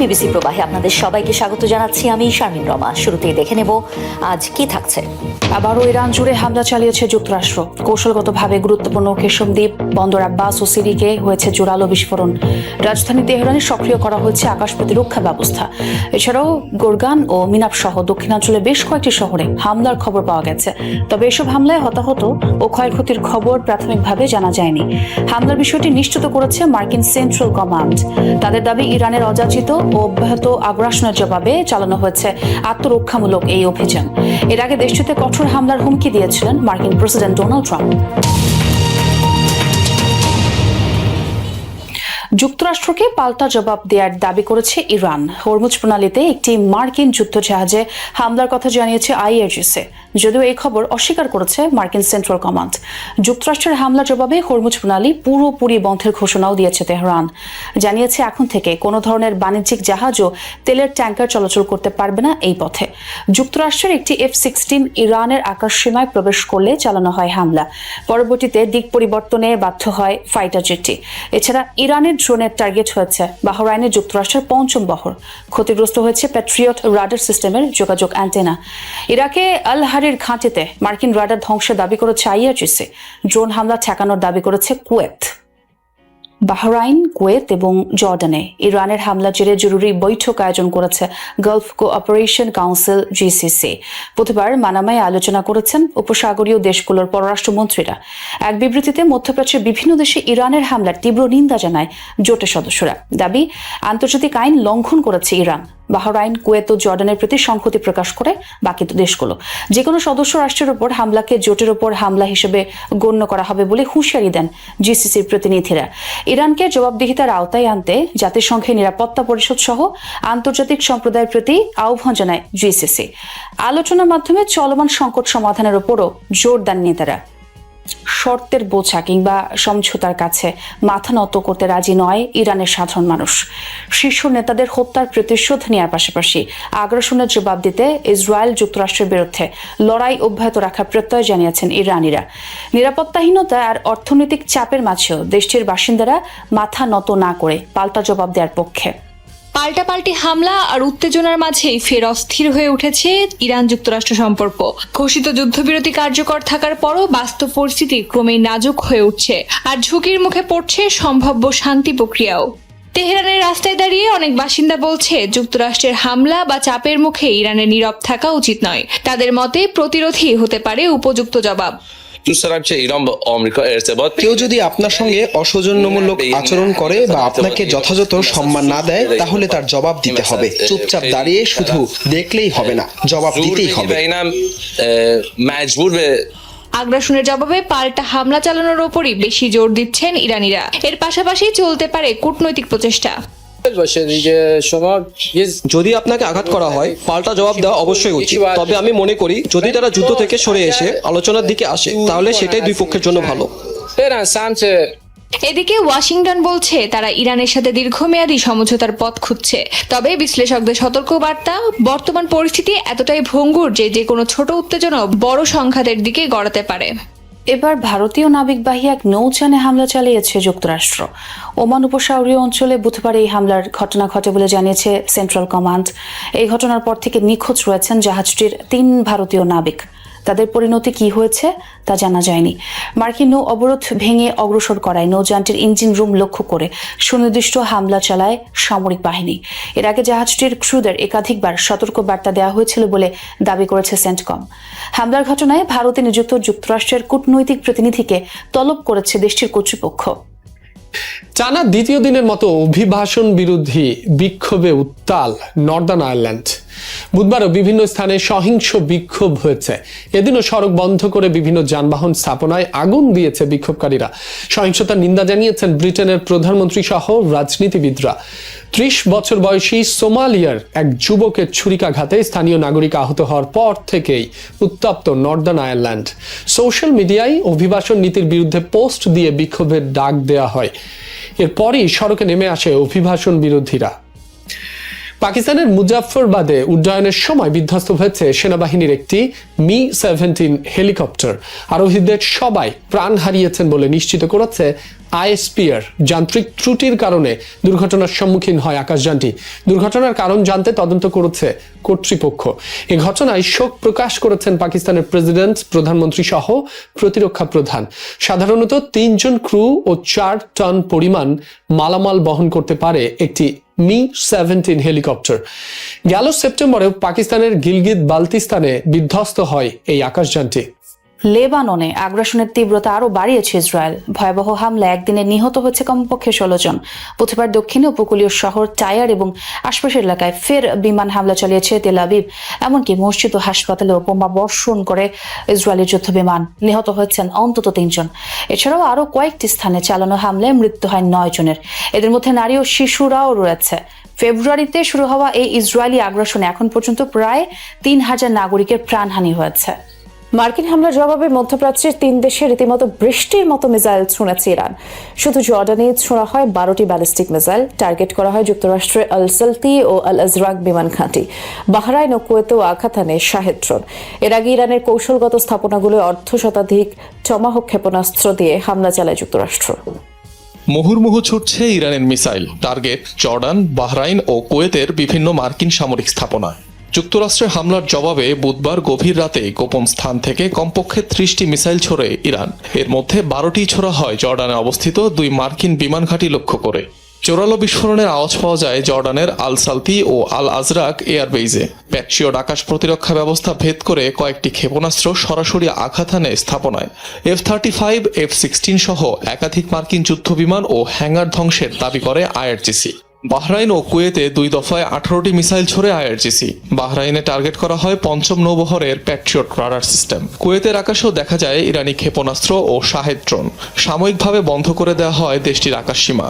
BBC প্রবাহে আপনাদের সবাইকে স্বাগত জানাচ্ছি আমি শারমিন রমা। শুরুতেই দেখে নেব আজ কি থাকছে। আবারও ইরান জুড়ে হামলা চালিয়েছে যুক্তরাষ্ট্র। কৌশলগতভাবে গুরুত্বপূর্ণ কেশম দ্বীপ, বন্দর আব্বাস ও সিরিকে হয়েছে জোরালো বিস্ফোরণ। রাজধানী তেহরানে সক্রিয় করা হয়েছে আকাশ প্রতিরক্ষা ব্যবস্থা। এছাড়াও গোরগান ও মিনাব সহ দক্ষিণাঞ্চলে বেশ কয়েকটি শহরে হামলার খবর পাওয়া গেছে। তবে এসব হামলায় হতাহত ও ক্ষয়ক্ষতির খবর প্রাথমিকভাবে জানা যায়নি। হামলার বিষয়টি নিশ্চিত করেছে মার্কিন সেন্ট্রাল কমান্ড। তাদের দাবি, ইরানের অযাচিত ও অব্যাহত আগ্রাসনের জবাবে চালানো হয়েছে আত্মরক্ষামূলক এই অভিযান। এর আগে দেশটিতে কঠোর হামলার হুমকি দিয়েছিলেন মার্কিন প্রেসিডেন্ট ডোনাল্ড ট্রাম্প। যুক্তরাষ্ট্রকে পাল্টা জবাব দেওয়ার দাবি করেছে ইরান। হরমুজ প্রণালীতে একটি মার্কিন যুদ্ধজাহাজে হামলার কথা জানিয়েছে আইআরজিসি, যদিও এই খবর অস্বীকার করেছে মার্কিন সেন্ট্রাল কমান্ড। যুক্তরাষ্ট্রের হামলার জবাবে হরমুজ প্রণালী পুরোপুরি বন্ধের ঘোষণাও দিয়েছে তেহরান। জানিয়েছে এখন থেকে কোনো ধরনের বাণিজ্যিক জাহাজ ও তেলের ট্যাঙ্কার চলাচল করতে পারবে না এই পথে। যুক্তরাষ্ট্রের একটি F-16 ইরানের আকাশসীমায় প্রবেশ করলে চালানো হয় হামলা। পরবর্তীতে দিক পরিবর্তনে বাধ্য হয় ফাইটার জেটটি। এছাড়া ইরানের ড্রোনের টার্গেট হয়েছে বাহরাইনের যুক্তরাষ্ট্রের পঞ্চম বহর। ক্ষতিগ্রস্ত হয়েছে প্যাট্রিয়ট রাডার সিস্টেমের যোগাযোগ অ্যান্টেনা। ইরাকে আল হারির ঘাঁটিতে মার্কিন রাডার ধ্বংসের দাবি করেছে আইআরজিসি। ড্রোন হামলা ঠেকানোর দাবি করেছে কুয়েত। বাহরাইন, কুয়েত এবং জর্ডানে ইরানের হামলার জেরে জরুরি বৈঠক আয়োজন করেছে গালফ কোঅপারেশন কাউন্সিল GCC। প্রতিবার মানামায় আলোচনা করেছেন উপসাগরীয় দেশগুলোর পররাষ্ট্রমন্ত্রীরা। এক বিবৃতিতে মধ্যপ্রাচ্যের বিভিন্ন দেশে ইরানের হামলার তীব্র নিন্দা জানায় জোটের সদস্যরা। দাবি, আন্তর্জাতিক আইন লঙ্ঘন করেছে ইরান। বাহরাইন, কুয়েত ও জর্ডানের প্রতি সংহতি প্রকাশ করে বাকি দেশগুলো যে কোনো সদস্য রাষ্ট্রের উপর হামলাকে জোটের উপর হামলা হিসেবে গণ্য করা হবে বলে হুঁশিয়ারি দেন GCCর প্রতিনিধিরা। ইরানকে জবাবদিহিতার আওতায় আনতে জাতিসংঘের নিরাপত্তা পরিষদ সহ আন্তর্জাতিক সম্প্রদায়ের প্রতি আহ্বান জানায় GCC। আলোচনার মাধ্যমে চলমান সংকট সমাধানের উপরও জোর দেন নেতারা। শর্তের বোঝা কিংবা সমঝোতার কাছে মাথা নত করতে রাজি নয় ইরানের সাধারণ মানুষ। শীর্ষ নেতাদের হত্যার প্রতিশোধ নেওয়ার পাশাপাশি আগ্রাসনের জবাব দিতে ইসরায়েল যুক্তরাষ্ট্রের বিরুদ্ধে লড়াই অব্যাহত রাখার প্রত্যয় জানিয়েছেন ইরানিরা। নিরাপত্তাহীনতা আর অর্থনৈতিক চাপের মাঝেও দেশটির বাসিন্দারা মাথা নত না করে পাল্টা জবাব দেওয়ার পক্ষে। পাল্টাপাল্টি হামলা আর উত্তেজনার মাঝেই ফের অস্থির হয়ে উঠেছে ইরান যুক্তরাষ্ট্র সম্পর্ক। ঘোষিত যুদ্ধবিরতি কার্যকর থাকার পরও বাস্তব পরিস্থিতি ক্রমেই নাজুক হয়ে উঠছে আর ঝুঁকির মুখে পড়ছে সম্ভাব্য শান্তি প্রক্রিয়াও। তেহরানের রাস্তায় দাঁড়িয়ে অনেক বাসিন্দা বলছে, যুক্তরাষ্ট্রের হামলা বা চাপের মুখে ইরানের নীরব থাকা উচিত নয়। তাদের মতে প্রতিরোধী হতে পারে উপযুক্ত জবাব। কেউ যদি আপনার সঙ্গে অসৌজন্যমূলক আচরণ করে বা আপনাকে যথাযথ সম্মান না দেয়, তাহলে তার জবাব দিতে হবে। চুপচাপ দাঁড়িয়ে শুধু দেখলেই হবে না, জবাব দিতেই হবে। আগ্রাসনের জবাবে পাল্টা হামলা চালানোর ওপরই বেশি জোর দিচ্ছেন ইরানিরা। এর পাশাপাশি চলতে পারে কূটনৈতিক প্রচেষ্টা। যদি আপনাকে আঘাত করা হয়, পাল্টা জবাব দেওয়া অবশ্যই উচিত। তবে আমি মনে করি যদি তারা যুদ্ধ থেকে সরে এসে আলোচনার দিকে আসে, তাহলে সেটাই দুই পক্ষের জন্য ভালো। এদিকে ওয়াশিংটন বলছে তারা ইরানের সাথে দীর্ঘমেয়াদী সমঝোতার পথ খুঁজছে। তবে বিশ্লেষকদের সতর্কবার্তা, বর্তমান পরিস্থিতি এতটাই ভঙ্গুর যে কোনো ছোট উত্তেজনা বড় সংঘাতের দিকে গড়াতে পারে। এবার ভারতীয় নাবিকবাহী এক নৌযানে হামলা চালিয়েছে যুক্তরাষ্ট্র। ওমান উপসাগরীয় অঞ্চলে বুধবার এই হামলার ঘটনা ঘটে বলে জানিয়েছে সেন্ট্রাল কমান্ড। এই ঘটনার পর থেকে নিখোঁজ রয়েছেন জাহাজটির 3 ভারতীয় নাবিক। তাদের পরিণতি কি হয়েছে তা জানা যায়নি। মার্কিন নৌ অবরোধ ভেঙে অগ্রসর করায় নৌযানটির ইঞ্জিন রুম লক্ষ্য করে সুনির্দিষ্ট হামলা চালায় সামরিক বাহিনী। এর আগে জাহাজটির ক্রুদের একাধিকবার সতর্ক বার্তা দেওয়া হয়েছিল বলে দাবি করেছে সেন্টকম। হামলার ঘটনায় ভারতে নিযুক্ত যুক্তরাষ্ট্রের কূটনৈতিক প্রতিনিধিকে তলব করেছে দেশটির কর্তৃপক্ষ। টানা দ্বিতীয় দিনের মতো অভিবাসন বিরোধী বিক্ষোভে উত্তাল নর্দার্ন আয়ারল্যান্ড। বুধবারও বিভিন্ন স্থানে সহিংস বিক্ষোভ হয়েছে। এদিনও সড়ক বন্ধ করে বিভিন্ন যানবাহন স্থাপনায় আগুন দিয়েছে বিক্ষোভকারীরা। সহিংসতার নিন্দা জানিয়েছেন ব্রিটেনের প্রধানমন্ত্রী সহ রাজনীতিবিদরা। 30 বছর বয়সী সোমালিয়ার এক যুবকের ছুরিকাঘাতে স্থানীয় নাগরিক আহত হওয়ার পর থেকেই উত্তপ্ত নর্দার্ন আয়ারল্যান্ড। সোশ্যাল মিডিয়ায় অভিবাসন নীতির বিরুদ্ধে পোস্ট দিয়ে বিক্ষোভের ডাক দেওয়া হয়। এরপরই সড়কে নেমে আসে অভিবাসন বিরোধীরা। পাকিস্তানের মুজাফফরবাদে উড্ডয়নের সময় বিধ্বস্ত হয়েছে সেনাবাহিনীর একটি Mi-17 হেলিকপ্টার। আরোহীদের সবাই প্রাণ হারিয়েছেন বলে নিশ্চিত করেছে আইএসপি-এর যান্ত্রিক ত্রুটির কারণে দুর্ঘটনার সম্মুখীন হয় আকাশযানটি। দুর্ঘটনার কারণ জানতে তদন্ত করেছে কর্তৃপক্ষ। এ ঘটনায় শোক প্রকাশ করেছেন পাকিস্তানের প্রেসিডেন্ট, প্রধানমন্ত্রী সহ প্রতিরক্ষা প্রধান। সাধারণত 3 জন ক্রু ও 4 টন পরিমাণ মালামাল বহন করতে পারে একটি Mi-17 হেলিকপ্টার। গেল সেপ্টেম্বরেও পাকিস্তানের গিলগিত বালতিস্তানে বিধ্বস্ত হয় এই আকাশযানটি। লেবাননে আগ্রাসনের তীব্রতা আরও বাড়িয়েছে ইসরায়েল। ভয়াবহ হামলায় একদিনে নিহত হচ্ছে কমপক্ষে 16 জন। বুধবার দক্ষিণে উপকূলীয় শহর টায়ার এবং আশপাশের এলাকায় ফের বিমান হামলা চালিয়েছে তেল আবিব। এমনকি মসজিদ ও হাসপাতালেও বোমা বর্ষণ করে ইসরায়েলি যুদ্ধ বিমান। নিহত হয়েছেন অন্তত 3 জন। এছাড়াও আরও কয়েকটি স্থানে চালানো হামলায় মৃত্যু হয় 9 জনের। এদের মধ্যে নারী ও শিশুরাও রয়েছে। ফেব্রুয়ারিতে শুরু হওয়া এই ইসরায়েলি আগ্রাসনে এখন পর্যন্ত প্রায় 3000 নাগরিকের প্রাণহানি হয়েছে। মার্কিন হামলার জবাবে মধ্যপ্রাচ্যের 3 দেশে রীতিমতো বৃষ্টির মতো মিসাইল ছুঁড়েছে ইরান। শুধু জর্ডানে ছোড়া হয় 12টি ব্যালিস্টিক মিসাইল। টার্গেট করা হয় যুক্তরাষ্ট্রের আল সালতি ও আল আজরাক বিমান ঘাঁটি। বাহরাইন ও কুয়েতেও আঘাত হানে শাহেদ ড্রোন। এর আগে ইরানের কৌশলগত স্থাপনাগুলো অর্ধশতাধিক টমাহক ক্ষেপণাস্ত্র দিয়ে হামলা চালায় যুক্তরাষ্ট্র। মুহুর্মুহু ছুটছে ইরানের মিসাইল। টার্গেট জর্ডান, বাহরাইন ও কুয়েতের বিভিন্ন মার্কিন সামরিক স্থাপনা। যুক্তরাষ্ট্রের হামলার জবাবে বুধবার গভীর রাতে গোপন স্থান থেকে কমপক্ষে 30টি মিসাইল ছোড়ে ইরান। এর মধ্যে 12টি ছোড়া হয় জর্ডানে অবস্থিত 2 মার্কিন বিমান ঘাঁটি লক্ষ্য করে। জোরালো বিস্ফোরণের আওয়াজ পাওয়া যায় জর্ডানের আল সালতি ও আল আজরাক এয়ারবেইজে। প্যাট্রিয়ট আকাশ প্রতিরক্ষা ব্যবস্থা ভেদ করে কয়েকটি ক্ষেপণাস্ত্র সরাসরি আঘাত হানে স্থাপনায়। F-35, F-16 সহ একাধিক মার্কিন যুদ্ধবিমান ও হ্যাঙ্গার ধ্বংসের দাবি করে আইআরজিসি। বাহরাইন ও কুয়েতে 2 দফায় 18টি মিসাইল ছোড়ে আইআরজিসি। বাহরাইনে টার্গেট করা হয় 5ম নৌবহরের প্যাট্রিয়ট রাডার সিস্টেম। কুয়েতের আকাশেও দেখা যায় ইরানি ক্ষেপণাস্ত্র ও শাহেদ ড্রোন। সাময়িকভাবে বন্ধ করে দেওয়া হয় দেশটির আকাশসীমা।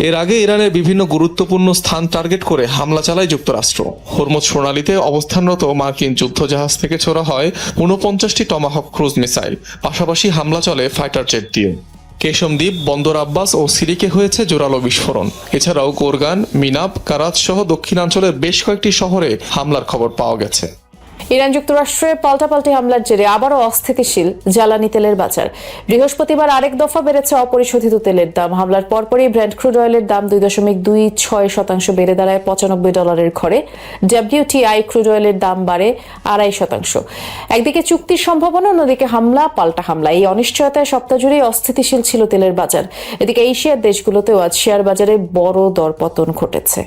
এর আগে ইরানের বিভিন্ন গুরুত্বপূর্ণ স্থান টার্গেট করে হামলা চালায় যুক্তরাষ্ট্র। হরমুজ প্রণালীতে অবস্থানরত মার্কিন যুদ্ধজাহাজ থেকে ছোড়া হয় 49টি টমাহক ক্রুজ মিসাইল। পাশাপাশি হামলা চলে ফাইটার জেট দিয়ে। কেশম দ্বীপ, বন্দর আব্বাস ও সিরিকে হয়েছে জোরালো বিস্ফোরণ। এছাড়াও গোরগান, মিনাব, কারাচ সহ দক্ষিণাঞ্চলের বেশ কয়েকটি শহরে হামলার খবর পাওয়া গেছে। ইরান যুক্তরাষ্ট্রে পাল্টাপাল্টি হামলার জেরে আবারও অস্থিতিশীল জ্বালানি তেলের বাজার। বৃহস্পতিবার আরেক দফা বেড়েছে অপরিশোধিত তেলের দাম। হামলার পরপরই ব্রেন্ট ক্রুড অয়েলের দাম 2.26% বেড়ে দাঁড়ায় $95 ঘরে। WTI ক্রুড অয়েলের দাম বাড়ে 2.5%। একদিকে চুক্তির সম্ভাবনা, অন্যদিকে হামলা পাল্টা হামলা। এই অনিশ্চয়তায় সপ্তাহ জুড়েই অস্থিতিশীল ছিল তেলের বাজার। এদিকে এশিয়ার দেশগুলোতেও আজ শেয়ার বাজারে বড় দরপতন ঘটেছে।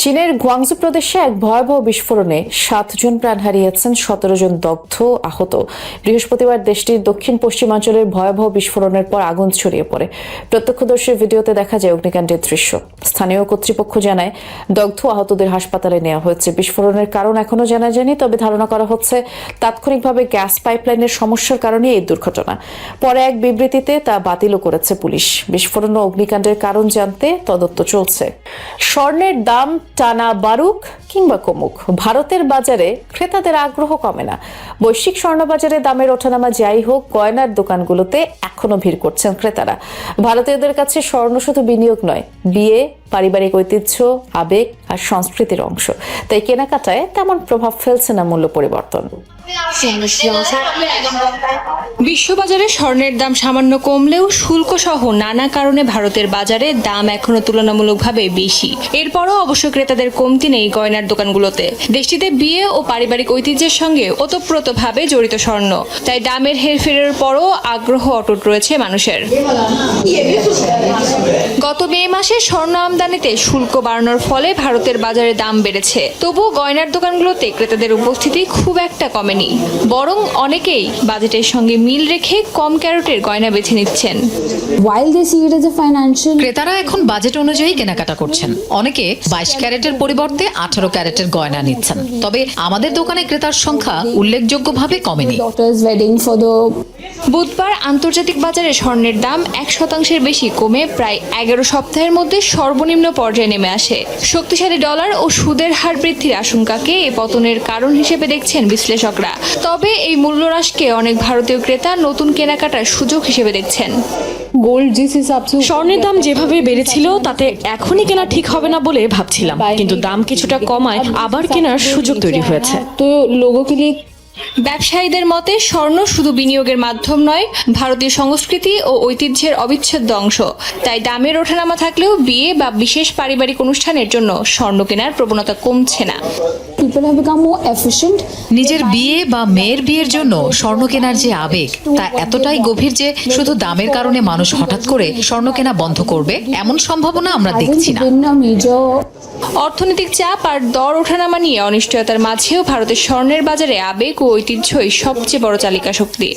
চীনের গুয়াংজু প্রদেশে এক ভয়াবহ বিস্ফোরণে 7 জন প্রাণ হারিয়েছেন, 17 জন দগ্ধ, আহত। বৃহস্পতিবার দেশটির দক্ষিণ পশ্চিমাঞ্চলের ভয়াবহ বিস্ফোরণের পর আগুন ছড়িয়ে পড়ে। প্রত্যক্ষদর্শীর ভিডিওতে দেখা যায় অগ্নিকাণ্ডের দৃশ্য। স্থানীয় কর্তৃপক্ষ জানায় দগ্ধ আহতদের হাসপাতালে নেওয়া হয়েছে। বিস্ফোরণের কারণ এখনো জানা যায়নি, তবে ধারণা করা হচ্ছে তাৎক্ষণিকভাবে গ্যাস পাইপলাইনের সমস্যার কারণে এই দুর্ঘটনা। পরে এক বিবৃতিতে তা বাতিলও করেছে পুলিশ। বিস্ফোরণ ও অগ্নিকাণ্ডের কারণ জানতে তদন্ত চলছে। স্বর্ণের দাম টানা বাড়ুক কিংবা কমুক, ভারতের বাজারে ক্রেতাদের আগ্রহ কমে না। বৈশ্বিক স্বর্ণবাজারে দামের ওঠানামা যাই হোক, গয়নার দোকানগুলোতে এখনো ভিড় করছেন ক্রেতারা। ভারতীয়দের কাছে স্বর্ণ শুধু বিনিয়োগ নয়, বিয়ে, পারিবারিক ঐতিহ্য, আবেগ আর সংস্কৃতির অংশ। তাই কেনাকাটায় তেমন প্রভাব ফেলছে না মূল্য পরিবর্তন। বিশ্ববাজারে স্বর্ণের দাম সামান্য কমলেও শুল্ক সহ নানা কারণে ভারতের বাজারে দাম এখনো তুলনামূলকভাবে বেশি। এরপরও অবশ্য ক্রেতাদের কমতি নেই গয়নার দোকানগুলোতে। দেশটিতে বিয়ে ও পারিবারিক ঐতিহ্যের সঙ্গে ওতপ্রোতভাবে জড়িত স্বর্ণ, তাই দামের হেরফেরের পরও আগ্রহ অটুট রয়েছে মানুষের। গত মে মাসে স্বর্ণ আমদানিতে শুল্ক বাড়ানোর ফলে ভারতের বাজারে দাম বেড়েছে। তবুও গয়নার দোকানগুলোতে ক্রেতাদের উপস্থিতি খুব একটা কমেনি, বরং অনেকেই বাজেটের সঙ্গে মিল রেখে কম ক্যারেটের গয়না বেছে নিচ্ছেন। ক্রেতারা এখন বাজেট অনুযায়ী কেনাকাটা করছেন। অনেকে 22 ক্যারেটের পরিবর্তে 18 ক্যারেটের গয়না নিচ্ছেন। তবে আমাদের দোকানে ক্রেতার সংখ্যা উল্লেখযোগ্যভাবে কমেনি। বুধবার আন্তর্জাতিক বাজারে স্বর্ণের দাম 1% বেশি কমে প্রায় 11 সপ্তাহের মধ্যে সর্বনিম্ন পর্যায়ে নেমে আসে। শক্তিশালী ডলার ও সুদের হার বৃদ্ধির আশঙ্কাকে এ পতনের কারণ হিসেবে দেখছেন বিশ্লেষকরা। তবে এই মূল্যহ্রাসকে অনেক ভারতীয় ক্রেতা নতুন কেনাকাটার সুযোগ হিসেবে দেখছেন। স্বর্ণের দাম যেভাবে বেড়েছিল তাতে এখনই কেনা ঠিক হবে না বলে ভাবছিলাম, কিন্তু দাম কিছুটা কমায় আবার কেনার সুযোগ তৈরি হয়েছে। ব্যবসায়ীদের মতে স্বর্ণ শুধু বিনিয়োগের মাধ্যম নয়, ভারতীয় সংস্কৃতি ও ঐতিহ্যের অবিচ্ছেদ্য অংশ। তাই দামের ওঠানামা থাকলেও বিয়ে বা বিশেষ পারিবারিক অনুষ্ঠানের জন্য স্বর্ণ কেনার প্রবণতা কমছে না। নিজের বিয়ে বা মেয়ের বিয়ের জন্য স্বর্ণ কেনার যে আবেগ, তা এতটাই গভীর যে শুধু দামের কারণে মানুষ হঠাৎ করে স্বর্ণ কেনা বন্ধ করবে এমন সম্ভাবনা আমরা দেখছি না। অর্থনৈতিক চাপ আর দর ওঠানামা নিয়ে অনিশ্চয়তার মাঝেও ভারতের স্বর্ণের বাজারে আবেগ ও ঐতিহ্যই সবচেয়ে বড় চালিকা শক্তি।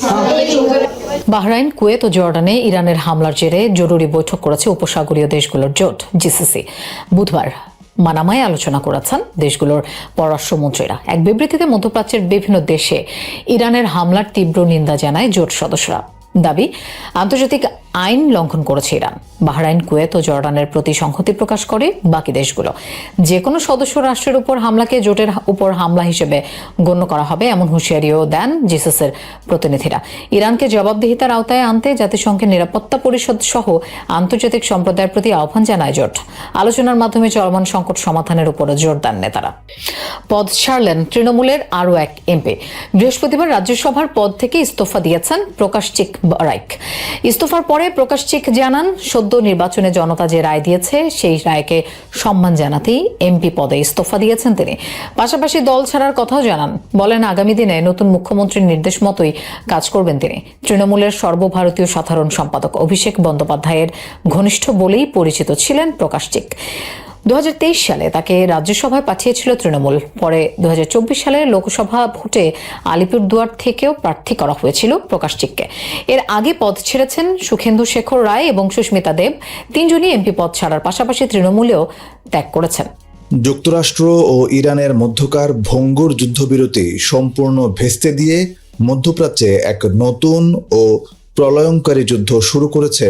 বাহরাইন, কুয়েত ও জর্ডানে ইরানের হামলার জেরে জরুরি বৈঠক করেছে উপসাগরীয় দেশগুলোর জোট জিসিসি। বুধবার মানামায় আলোচনা করেছেন দেশগুলোর পররাষ্ট্রমন্ত্রীরা। এক বিবৃতিতে মধ্যপ্রাচ্যের বিভিন্ন দেশে ইরানের হামলার তীব্র নিন্দা জানায় জোট সদস্যরা। দাবি, আন্তর্জাতিক আইন লঙ্ঘন করেছে ইরান। বাহরাইন, কুয়েত ও জর্ডানের প্রতি সংহতি প্রকাশ করে বাকি দেশগুলো। যে কোনো সদস্য রাষ্ট্রের উপর হামলাকে জোটের উপর হামলা হিসেবে গণ্য করা হবে এমন হুঁশিয়ারিও দেন জিসিসির প্রতিনিধিরা। ইরানকে জবাবদিহিতার আওতায় আনতে জাতিসংঘের নিরাপত্তা পরিষদ সহ আন্তর্জাতিক সম্প্রদায়ের প্রতি আহ্বান জানায় জোট। আলোচনার মাধ্যমে চলমান সংকট সমাধানের উপর জোর দেন নেতারা। পদ ছাড়লেন তৃণমূলের আরও এক এমপি। বৃহস্পতিবার রাজ্যসভার পদ থেকে ইস্তফা দিয়েছেন প্রকাশ চিক রাইক। ইস্তফার পরে প্রকাশ চিক জানান, সদ্য নির্বাচনে জনতা যে রায় দিয়েছে সেই রায়কে সম্মান জানাতেই এমপি পদে ইস্তফা দিয়েছেন তিনি। পাশাপাশি দল ছাড়ার কথাও জানান। বলেন, আগামী দিনে নতুন মুখ্যমন্ত্রীর নির্দেশ মতোই কাজ করবেন তিনি। তৃণমূলের সর্বভারতীয় সাধারণ সম্পাদক অভিষেক বন্দ্যোপাধ্যায়ের ঘনিষ্ঠ বলেই পরিচিত ছিলেন প্রকাশ চিক। 2023 সালে তাকে রাজ্যসভায় পাঠিয়েছিল তৃণমূল। পরে 2024 সালে লোকসভা ভোটে আলিপুরদুয়ার থেকেও প্রার্থী করা হয়েছিল প্রকাশ চিককে। এর আগে পদ ছেড়েছেন সুখেন্দু শেখর রায় এবং সুস্মিতা দেব। তিনজনই এমপি পদ ছাড়ার পাশাপাশি তৃণমূলেও ত্যাগ করেছেন। যুক্তরাষ্ট্র ও ইরানের মধ্যকার ভঙ্গুর যুদ্ধবিরতি সম্পূর্ণ ভেস্তে দিয়ে মধ্যপ্রাচ্যে এক নতুন ও প্রলয়ঙ্কারী যুদ্ধ শুরু করেছে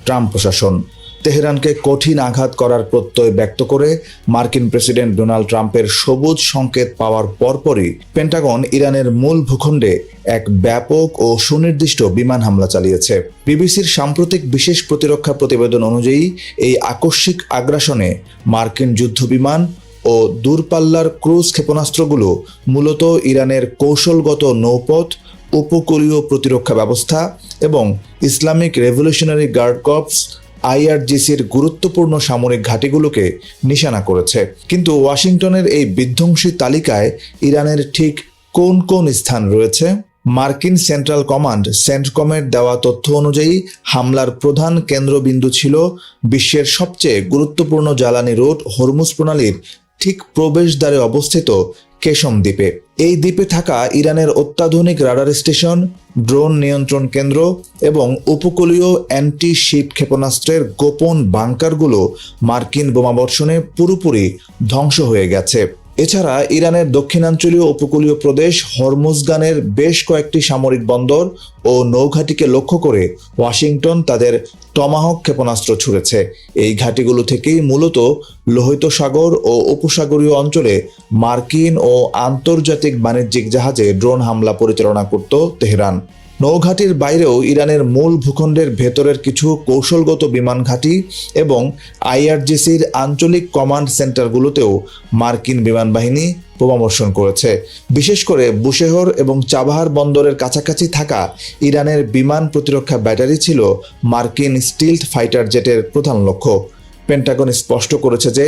ট্রাম্প প্রশাসন। তেহরানকে কঠিন আঘাত করার প্রত্যয় ব্যক্ত করে মার্কিন প্রেসিডেন্ট ডোনাল্ড ট্রাম্পের সবুজ সংকেত পাওয়ার পরপরই পেন্টাগন ইরানের মূল ভূখণ্ডে এক ব্যাপক ও সুনির্দিষ্ট বিমান হামলা চালিয়েছে। বিবিসির সাম্প্রতিক বিশেষ প্রতিরক্ষা প্রতিবেদন অনুযায়ী এই আকস্মিক আগ্রাসনে মার্কিন যুদ্ধবিমান ও দূরপাল্লার ক্রুজ ক্ষেপণাস্ত্রগুলো মূলত ইরানের কৌশলগত নৌপথ, উপকূলীয় প্রতিরক্ষা ব্যবস্থা এবং ইসলামিক রেভলিউশনারি গার্ড কর্পস IRGCর গুরুত্বপূর্ণ সামরিক ঘাঁটিগুলোকে নিশানা করেছে। কিন্তু ওয়াশিংটনের এই বিধ্বংসী তালিকায় ইরানের ঠিক কোন কোন স্থান রয়েছে? মার্কিন সেন্ট্রাল কমান্ড সেন্টকমের দেওয়া তথ্য অনুযায়ী হামলার প্রধান কেন্দ্রবিন্দু ছিল বিশ্বের সবচেয়ে গুরুত্বপূর্ণ জ্বালানি রুট হরমুজ প্রণালীর ঠিক প্রবেশদ্বারে অবস্থিত কেশম দ্বীপে। এই দ্বীপে থাকা ইরানের অত্যাধুনিক রাডার স্টেশন, ড্রোন নিয়ন্ত্রণ কেন্দ্র এবং উপকূলীয় অ্যান্টি শিপ ক্ষেপণাস্ত্রের গোপন বাংকারগুলো মার্কিন বোমাবর্ষণে পুরোপুরি ধ্বংস হয়ে গেছে। এছাড়া ইরানের দক্ষিণাঞ্চলীয় উপকূলীয় প্রদেশ হরমুজগানের বেশ কয়েকটি সামরিক বন্দর ও নৌঘাঁটিকে লক্ষ্য করে ওয়াশিংটন তাদের টমাহক ক্ষেপণাস্ত্র ছুড়েছে। এই ঘাঁটিগুলো থেকেই মূলত লোহিত সাগর ও উপসাগরীয় অঞ্চলে মার্কিন ও আন্তর্জাতিক বাণিজ্যিক জাহাজে ড্রোন হামলা পরিচালনা করত তেহরান। নৌঘাঁটির বাইরেও ইরানের মূল ভূখণ্ডের ভেতরের কিছু কৌশলগত বিমান ঘাঁটি এবং IRGCর আঞ্চলিক কমান্ড সেন্টারগুলোতেও মার্কিন বিমান বাহিনী বোমাবর্ষণ করেছে। বিশেষ করে বুশেহর এবং চাবাহার বন্দরের কাছাকাছি থাকা ইরানের বিমান প্রতিরক্ষা ব্যাটারি ছিল মার্কিন স্টিলথ ফাইটার জেটের প্রধান লক্ষ্য। পেন্টাগন স্পষ্ট করেছে যে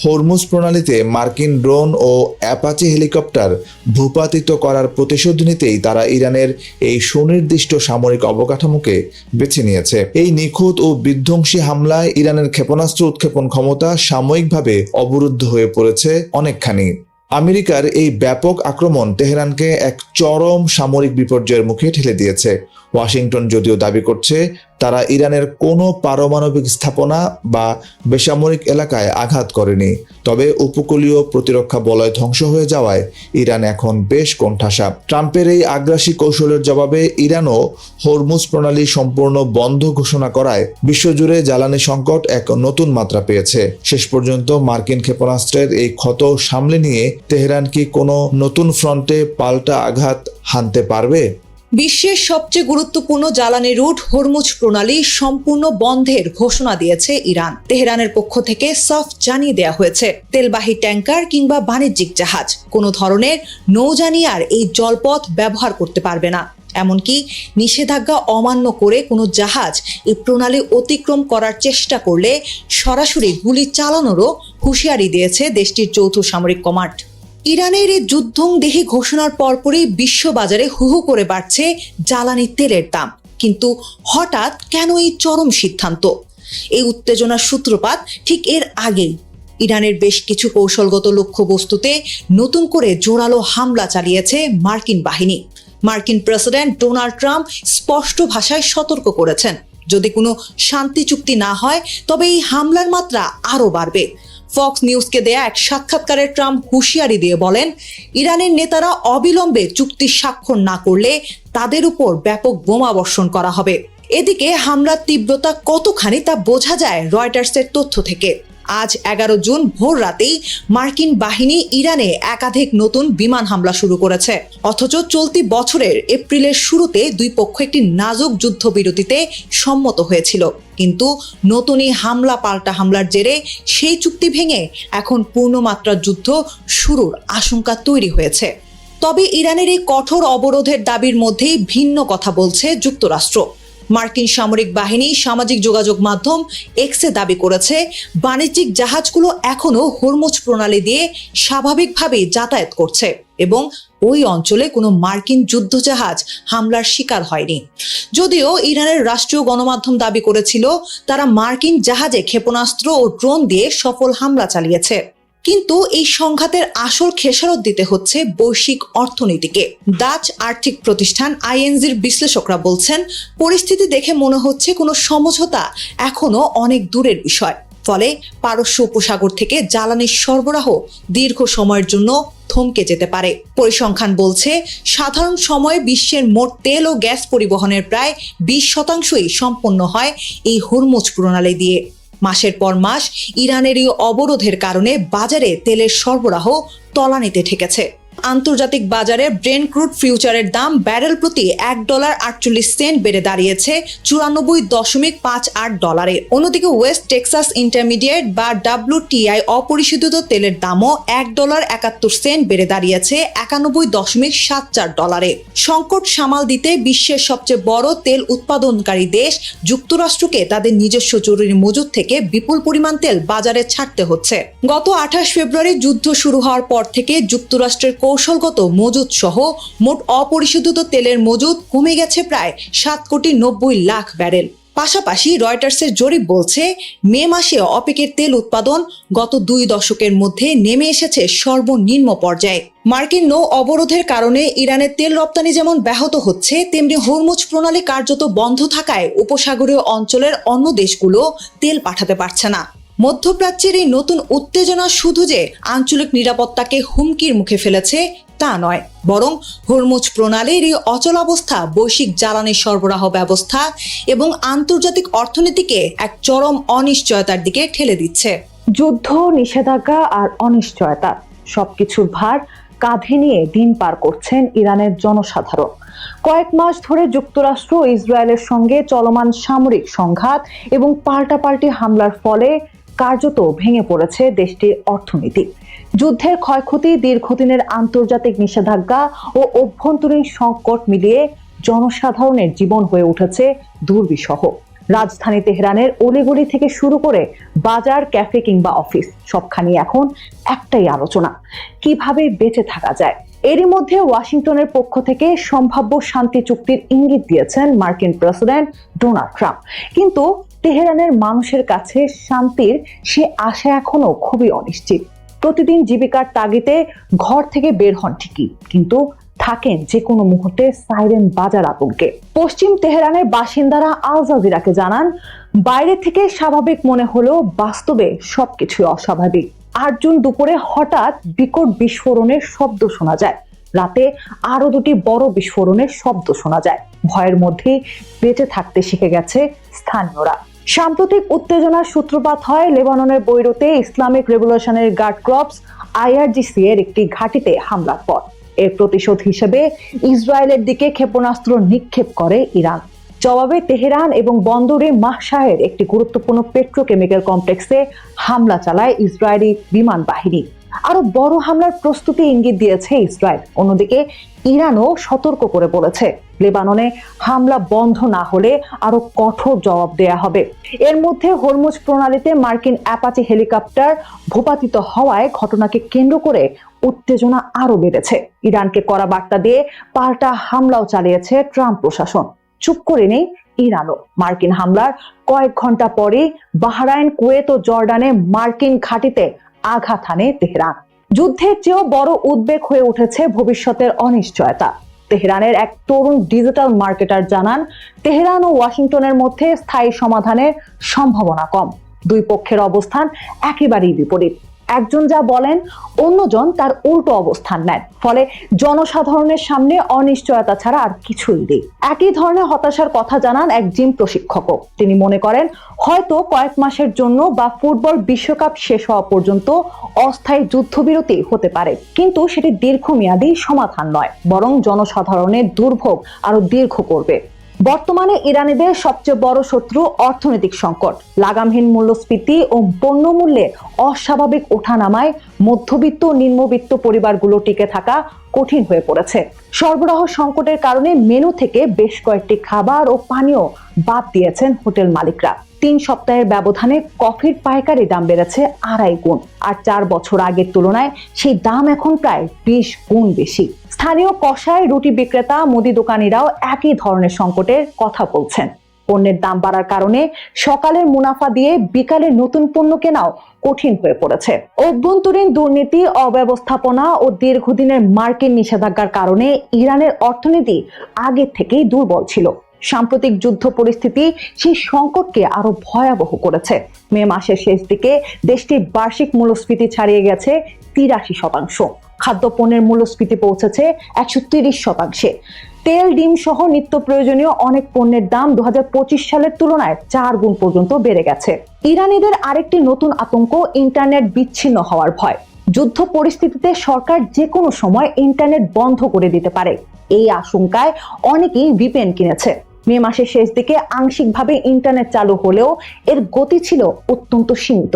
হরমুজ প্রণালীতে মার্কিন ড্রোন ও অ্যাপাচি হেলিকপ্টার ভূপাতিত করার প্রতিশোধ নিতেই তারা ইরানের এই সুনির্দিষ্ট সামরিক অবকাঠামোকে বেছে নিয়েছে। এই নিখুঁত ও বিধ্বংসী হামলায় ইরানের ক্ষেপণাস্ত্র উৎক্ষেপণ ক্ষমতা সাময়িকভাবে অবরুদ্ধ হয়ে পড়েছে অনেকখানি। আমেরিকার এই ব্যাপক আক্রমণ তেহরানকে এক চরম সামরিক বিপর্যয়ের মুখে ঠেলে দিয়েছে। ওয়াশিংটন যদিও দাবি করছে তারা ইরানের কোনো পারমাণবিক স্থাপনা বা বেসামরিক এলাকায় আঘাত করেনি, তবে উপকূলীয় প্রতিরক্ষা বলয় ধ্বংস হয়ে যাওয়ায় ইরান এখন বেশ কোণঠাসা। ট্রাম্পের এই আগ্রাসী কৌশলের জবাবে ইরানও হরমুজ প্রণালী সম্পূর্ণ বন্ধ ঘোষণা করায় বিশ্বজুড়ে জ্বালানি সংকট এক নতুন মাত্রা পেয়েছে। শেষ পর্যন্ত মার্কিন ক্ষেপণাস্ত্রের এই ক্ষত সামলে নিয়ে তেহরান কি কোনো নতুন ফ্রন্টে পাল্টা আঘাত হানতে পারবে? বিশ্বের সবচেয়ে গুরুত্বপূর্ণ জ্বালানি রুট হরমুজ প্রণালী সম্পূর্ণ বন্ধের ঘোষণা দিয়েছে ইরান। তেহরানের পক্ষ থেকে সফট জানিয়ে দেওয়া হয়েছে, তেলবাহী ট্যাঙ্কার কিংবা বাণিজ্যিক জাহাজ কোনো ধরনের নৌযানী আর এই জলপথ ব্যবহার করতে পারবে না। এমনকি নিষেধাজ্ঞা অমান্য করে কোনো জাহাজ এই প্রণালী অতিক্রম করার চেষ্টা করলে সরাসরি গুলি চালানোরও হুঁশিয়ারি দিয়েছে দেশটির যৌথ সামরিক কমান্ড। ইরানের এই যুদ্ধংদেহী ঘোষণার পরপরই বিশ্ববাজারে হু হু করে বাড়ছে জ্বালানি তেলের দাম। কিন্তু হঠাৎ কেন এই চরম সিদ্ধান্ত? এই উত্তেজনার সূত্রপাত ঠিক এর আগেই ইরানের বেশ কিছু কৌশলগত লক্ষ্যবস্তুতে নতুন করে জোরালো হামলা চালিয়েছে মার্কিন বাহিনী। মার্কিন প্রেসিডেন্ট ডোনাল্ড ট্রাম্প স্পষ্ট ভাষায় সতর্ক করেছেন, যদি কোনো শান্তি চুক্তি না হয় তবে এই হামলার মাত্রা আরও বাড়বে। ফক্স নিউজকে দেয়া এক সাক্ষাৎকারে ট্রাম্প হুঁশিয়ারি দিয়ে বলেন, ইরানের নেতারা অবিলম্বে চুক্তি স্বাক্ষর না করলে তাদের উপর ব্যাপক বোমা বর্ষণ করা হবে। এদিকে হামলার তীব্রতা কতখানি তা বোঝা যায় রয়টার্সের তথ্য থেকে। আজ 11 জুন ভোর রাতেই মার্কিন বাহিনী ইরানে একাধিক নতুন বিমান হামলা শুরু করেছে। অথচ চলতি বছরের এপ্রিলের শুরুতে দুই পক্ষ একটি নাজুক যুদ্ধবিরতিতে সম্মত হয়েছিল। কিন্তু নতুনই হামলা পাল্টা হামলার জেরে সেই চুক্তি ভেঙে এখন পূর্ণমাত্রার যুদ্ধ শুরুর আশঙ্কা তৈরি হয়েছে। তবে ইরানের এই কঠোর অবরোধের দাবির মধ্যেই ভিন্ন কথা বলছে যুক্তরাষ্ট্র। মার্কিন সামরিক বাহিনী সামাজিক যোগাযোগ মাধ্যম এক্সে দাবি করেছে, বাণিজ্যিক জাহাজগুলো এখনো হরমুজ প্রণালী দিয়ে স্বাভাবিকভাবে যাতায়াত করছে এবং ওই অঞ্চলে কোনো মার্কিন যুদ্ধজাহাজ হামলার শিকার হয়নি। যদিও ইরানের রাষ্ট্রীয় গণমাধ্যম দাবি করেছিল তারা মার্কিন জাহাজে ক্ষেপণাস্ত্র ও ড্রোন দিয়ে সফল হামলা চালিয়েছে। কিন্তু এই সংঘাতের আসল খেসারত দিতে হচ্ছে বৈশ্বিক অর্থনীতিকে। ডাচ আর্থিক প্রতিষ্ঠান আইএনজির বিশ্লেষকরা বলছেন, পরিস্থিতি দেখে মনে হচ্ছে কোনো সমঝোতা এখনো অনেক দূরের বিষয়। ফলে পারস্য উপসাগর থেকে জ্বালানির সরবরাহ দীর্ঘ সময়ের জন্য থমকে যেতে পারে। পরিসংখ্যান বলছে, সাধারণ সময়ে বিশ্বের মোট তেল ও গ্যাস পরিবহনের প্রায় 20% সম্পন্ন হয় এই হরমুজ প্রণালী দিয়ে। মাসের পর মাস ইরানের এই অবরোধের কারণে বাজারে তেলের সরবরাহ তলানিতে ঠেকেছে। আন্তর্জাতিক বাজারে ব্রেন্ট ক্রুড ফিউচারের দাম ব্যারেল প্রতি $1.48 বেড়ে দাঁড়িয়েছে $94.58। অন্যদিকে ওয়েস্ট টেক্সাস ইন্টারমিডিয়েট বা WTI অপরিশোধিত তেলের দামও $1.71 বেড়ে দাঁড়িয়েছে $91.74। সংকট সামাল দিতে বিশ্বের সবচেয়ে বড় তেল উৎপাদনকারী দেশ যুক্তরাষ্ট্রকে তাদের নিজস্ব জরুরি মজুদ থেকে বিপুল পরিমাণ তেল বাজারে ছাড়তে হচ্ছে। গত 28 ফেব্রুয়ারি যুদ্ধ শুরু হওয়ার পর থেকে যুক্তরাষ্ট্রের কৌশলগত মজুদ সহ মোট অপরিশোধিত তেলের মজুদ কমে গেছে প্রায় 7.90 কোটি ব্যারেল। পাশাপাশি রয়টার্সের জরিপ বলছে, মে মাসে অপেকের তেল উৎপাদন গত 2 দশকের মধ্যে নেমে এসেছে সর্বনিম্ন পর্যায়ে। মার্কিন নৌ অবরোধের কারণে ইরানের তেল রপ্তানি যেমন ব্যাহত হচ্ছে, তেমনি হরমুজ প্রণালী কার্যত বন্ধ থাকায় উপসাগরীয় অঞ্চলের অন্য দেশগুলো তেল পাঠাতে পারছে না। মধ্যপ্রাচ্যের এই নতুন উত্তেজনা শুধু যে আঞ্চলিক নিরাপত্তাকে হুমকির মুখে ফেলেছে তা নয়, বরং হরমুজ প্রণালীর এই অচলাবস্থা বৈশ্বিক জ্বালানি সরবরাহ ব্যবস্থা এবং আন্তর্জাতিক অর্থনীতিকে এক চরম অনিশ্চয়তার দিকে ঠেলে দিচ্ছে। যুদ্ধ, নিষেধাজ্ঞা আর অনিশ্চয়তা সবকিছুর ভার কাঁধে নিয়ে দিন পার করছেন ইরানের জনসাধারণ। কয়েক মাস ধরে যুক্তরাষ্ট্র ও ইসরায়েলের সঙ্গে চলমান সামরিক সংঘাত এবং পাল্টাপাল্টি হামলার ফলে কার্যত ভেঙে পড়েছে দেশটির অর্থনীতি। যুদ্ধের ক্ষয়ক্ষতি, দীর্ঘদিনের আন্তর্জাতিক নিষেধাজ্ঞা ও অভ্যন্তরীণ সংকট মিলিয়ে জনসাধারণের জীবন হয়ে উঠেছে দুর্বিষহ। রাজধানী তেহরানের অলিগলি থেকে শুরু করে বাজার, ক্যাফে কিংবা অফিস সবখানি এখন একটাই আলোচনা, কিভাবে বেঁচে থাকা যায়। এরই মধ্যে ওয়াশিংটনের পক্ষ থেকে সম্ভাব্য শান্তি চুক্তির ইঙ্গিত দিয়েছেন মার্কিন প্রেসিডেন্ট ডোনাল্ড ট্রাম্প। কিন্তু তেহরানের মানুষের কাছে শান্তির সে আশা এখনো খুবই অনিশ্চিত। প্রতিদিন জীবিকার তাগিদে ঘর থেকে বের হন ঠিকই, কিন্তু থাকেন যে কোনো মুহূর্তে সাইরেন বাজার আতঙ্কে। পশ্চিম তেহরানের বাসিন্দারা আল জাজিরাকে জানান, বাইরে থেকে স্বাভাবিক মনে হলেও বাস্তবে সবকিছু অস্বাভাবিক। 8 জুন দুপুরে হঠাৎ বিকট বিস্ফোরণের শব্দ শোনা যায়। রাতে আরো 2টি বড় বিস্ফোরণের শব্দ শোনা যায়। ভয়ের মধ্যে বেঁচে থাকতে শিখে গেছে স্থানীয়রা। সাম্প্রতিক উত্তেজনার সূত্রপাত হয় লেবাননের বৈরুতে Islamic revolutionary guard corps IRGC এর একটি ঘাঁটিতে হামলার পর। এর প্রতিশোধ হিসেবে ইসরায়েলের দিকে ক্ষেপণাস্ত্র নিক্ষেপ করে ইরান। জবাবে তেহরান এবং বন্দরে মাহশাহের একটি গুরুত্বপূর্ণ পেট্রোকেমিক্যাল কমপ্লেক্সে হামলা চালায় ইসরায়েলি বিমান বাহিনী। আরো বড় হামলার প্রস্তুতি ইঙ্গিত দিয়েছে ইসরায়েল। অন্যদিকে ইরানও সতর্ক করে বলেছে লেবাননে হামলা বন্ধ না হলে আরো কঠোর জবাব দেয়া হবে। এর মধ্যে হরমুজ প্রণালীতে মার্কিন অ্যাপাচি হেলিকপ্টার ভূপাতিত হওয়ায় ঘটনাকে কেন্দ্র করে উত্তেজনা আরো বেড়েছে। ইরানকে কড়া বার্তা দিয়ে পাল্টা হামলাও চালিয়েছে ট্রাম্প প্রশাসন। চুপ করে নেই ইরানও। মার্কিন হামলার কয়েক ঘন্টা পরে বাহরাইন, কুয়েত ও জর্ডানে মার্কিন ঘাঁটিতে আঘাত হানে তেহরান। যুদ্ধের চেয়েও বড় উদ্বেগ হয়ে উঠেছে ভবিষ্যতের অনিশ্চয়তা। তেহরানের এক তরুণ ডিজিটাল মার্কেটার জানান, তেহরান ও ওয়াশিংটনের মধ্যে স্থায়ী সমাধানের সম্ভাবনা কম। দুই পক্ষের অবস্থান একেবারেই বিপরীত। একজন যা বলেন, অন্যজন তার উল্টো অবস্থান নেন। ফলে জনসাধারণের সামনে অনিশ্চয়তা ছাড়া আর কিছুই নেই। একই ধরনের হতাশার কথা জানান এক জিম প্রশিক্ষকও। তিনি মনে করেন, হয়তো কয়েক মাসের জন্য বা ফুটবল বিশ্বকাপ শেষ হওয়া পর্যন্ত অস্থায়ী যুদ্ধবিরতি হতে পারে, কিন্তু সেটি দীর্ঘমেয়াদী সমাধান নয়, বরং জনসাধারণের দুর্ভোগ আরো দীর্ঘ করবে। বর্তমানে ইরানিদের সবচেয়ে বড় শত্রু অর্থনৈতিক সংকট। লাগামহীন মূল্যস্ফীতি ও পণ্য মূল্যে অস্বাভাবিক ওঠানামায় মধ্যবিত্ত ও নিম্নবিত্ত পরিবারগুলো টিকে থাকা কঠিন হয়ে পড়েছে। সরবরাহ সংকটের কারণে মেনু থেকে বেশ কয়েকটি খাবার ও পানীয় বাদ দিয়েছেন হোটেল মালিকরা। 3 সপ্তাহের ব্যবধানে কফির পাইকারি দাম বেড়েছে 2.5 গুণ, আর 4 বছর আগের তুলনায় সেই দাম এখন প্রায় 20 গুণ বেশি। স্থানীয় কষাই, রুটি বিক্রেতা, মুদি দোকানিরাও একই ধরনের সংকটের কথা বলছেন। পণ্যের দাম বাড়ার কারণে সকালের মুনাফা দিয়ে বিকালের নতুন পণ্য কেনাও কঠিন হয়ে পড়েছে। অভ্যন্তরীণ দুর্নীতি, অব্যবস্থাপনা ও দীর্ঘদিনের মার্কিন নিষেধাজ্ঞার কারণে ইরানের অর্থনীতি আগে থেকেই দুর্বল ছিল। সাম্প্রতিক যুদ্ধ পরিস্থিতি সেই সংকটকে আরো ভয়াবহ করেছে। মে মাসের শেষ দিকে দেশটির বার্ষিক মূল্যস্ফীতি ছাড়িয়ে গেছে 83%। খাদ্যপণ্যের মূল্যস্ফীতি পৌঁছেছে 130%। তেল, ডিম সহ নিত্য প্রয়োজনীয় অনেক পণ্যের দাম 2025 সালের তুলনায় 4 গুণ পর্যন্ত বেড়ে গেছে। ইরানিদের আরেকটি নতুন আতঙ্ক ইন্টারনেট বিচ্ছিন্ন হওয়ার ভয়। যুদ্ধ পরিস্থিতিতে সরকার যে কোনো সময় ইন্টারনেট বন্ধ করে দিতে পারে। এই আশঙ্কায় অনেকেই ভিপিএন কিনেছে। মে মাসের শেষ দিকে আংশিকভাবে ইন্টারনেট চালু হলেও এর গতি ছিল অত্যন্ত সীমিত।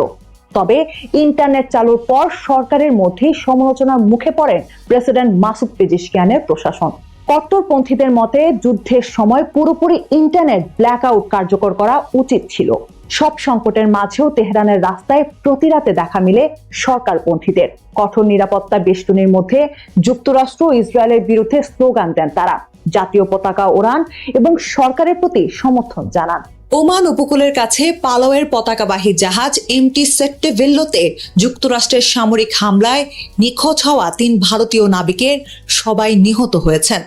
তবে ইন্টারনেট চালুর পর সরকারের মধ্যেই সমালোচনার মুখে পড়েন প্রেসিডেন্ট মাসুদ পেজিশকিয়ানের প্রশাসন। কট্টরপন্থীদের মতে যুদ্ধের সময় পুরোপুরি ইন্টারনেট ব্ল্যাকআউট কার্যকর করা উচিত ছিল। সব সংকটের মাঝেও তেহরানের রাস্তায় প্রতি রাতে দেখা মিলে সরকারপন্থীদের। কঠোর নিরাপত্তা বেষ্টনীর মধ্যে যুক্তরাষ্ট্র ও ইসরায়েলের বিরুদ্ধে স্লোগান দেন তারা, জাতীয় পতাকা ওড়ান এবং সরকারের প্রতি সমর্থন জানান। ওমান উপকূলের কাছে পালাওয়ের পতাকাবাহী জাহাজ এমটি সেট্টেভেল্লোতে যুক্তরাষ্ট্রের সামরিক হামলায় নিখোঁজ হওয়া 3 ভারতীয় নাবিকের সবাই নিহত হয়েছেন।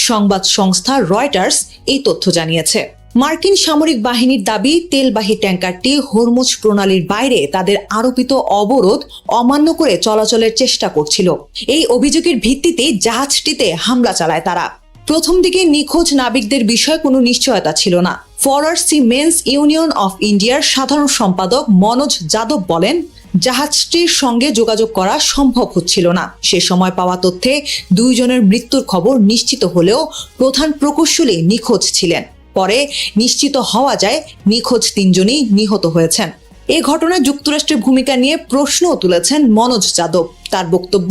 সংবাদ সংস্থা রয়টার্স এই তথ্য জানিয়েছে। মার্কিন সামরিক বাহিনীর দাবি, তেলবাহী ট্যাঙ্কারটি হরমুজ প্রণালীর বাইরে তাদের আরোপিত অবরোধ অমান্য করে চলাচলের চেষ্টা করছিল। এই অভিযোগের ভিত্তিতে জাহাজটিতে হামলা চালায় তারা। প্রথম দিকে নিখোঁজ নাবিকদের বিষয়ে কোনো নিশ্চয়তা ছিল না। ফরওয়ার্ড সিমেন্স ইউনিয়ন অফ ইন্ডিয়ার সাধারণ সম্পাদক মনোজ যাদব বলেন, জাহাজটির সঙ্গে যোগাযোগ করা সম্ভব হচ্ছিল না। সে সময় পাওয়া তথ্যে 2 জনের মৃত্যুর খবর নিশ্চিত হলেও প্রধান প্রকৌশলী নিখোঁজ ছিলেন। পরে নিশ্চিত হওয়া যায় নিখোঁজ 3 জনই নিহত হয়েছেন। এ ঘটনায় যুক্তরাষ্ট্রের ভূমিকা নিয়ে প্রশ্নও তুলেছেন মনোজ যাদব। তার বক্তব্য,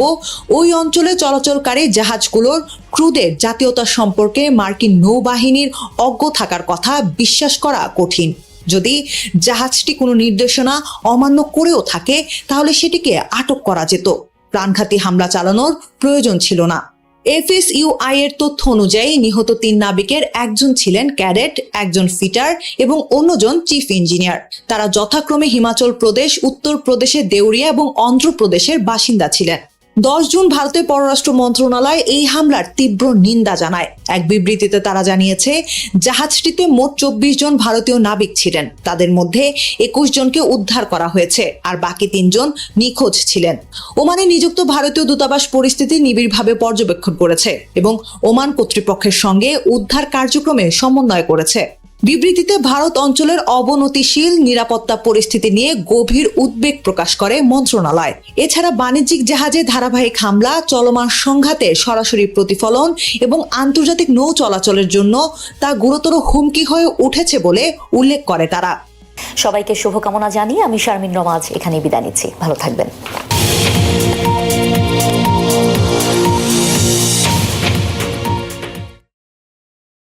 ওই অঞ্চলে চলাচলকারী জাহাজগুলোর ক্রুদের জাতীয়তা সম্পর্কে মার্কিন নৌবাহিনীর অজ্ঞ থাকার কথা বিশ্বাস করা কঠিন। যদি জাহাজটি কোনো নির্দেশনা অমান্য করেও থাকে তাহলে সেটিকে আটক করা যেত। প্রাণঘাতী হামলা চালানোর প্রয়োজন ছিল না। এফএসইউআই এর তথ্য অনুযায়ী নিহত 3 নাবিকের একজন ছিলেন ক্যাডেট, একজন ফিটার এবং অন্যজন চিফ ইঞ্জিনিয়ার। তারা যথাক্রমে হিমাচল প্রদেশ, উত্তর প্রদেশের দেউরিয়া এবং অন্ধ্রপ্রদেশের বাসিন্দা ছিলেন। 10 জুন ভারতের পররাষ্ট্র মন্ত্রণালয় এই হামলার তীব্র নিন্দা জানায়। এক বিবৃতিতে তারা জানিয়েছে, জাহাজটিতে মোট 24 জন ভারতীয় নাবিক ছিলেন। তাদের মধ্যে 21 জনকে উদ্ধার করা হয়েছে, আর বাকি 3 জন নিখোঁজ ছিলেন। ওমানে নিযুক্ত ভারতীয় দূতাবাস পরিস্থিতি নিবিড়ভাবে পর্যবেক্ষণ করেছে এবং ওমান কর্তৃপক্ষের সঙ্গে উদ্ধার কার্যক্রমে সমন্বয় করেছে। বিবৃতিতে ভারত অঞ্চলের অবনতিশীল নিরাপত্তা পরিস্থিতি নিয়ে গভীর উদ্বেগ প্রকাশ করে মন্ত্রণালয়। এছাড়া বাণিজ্যিক জাহাজে ধারাবাহিক হামলা, চলমান সংঘাতের সরাসরি প্রতিফলন এবং আন্তর্জাতিক নৌ চলাচলের জন্য তা গুরুতর হুমকি হয়ে উঠেছে বলে উল্লেখ করে তারা। সবাইকে শুভকামনা জানিয়ে আমি শারমিন রমাজ এখানেই বিদায় নিচ্ছি। ভালো থাকবেন।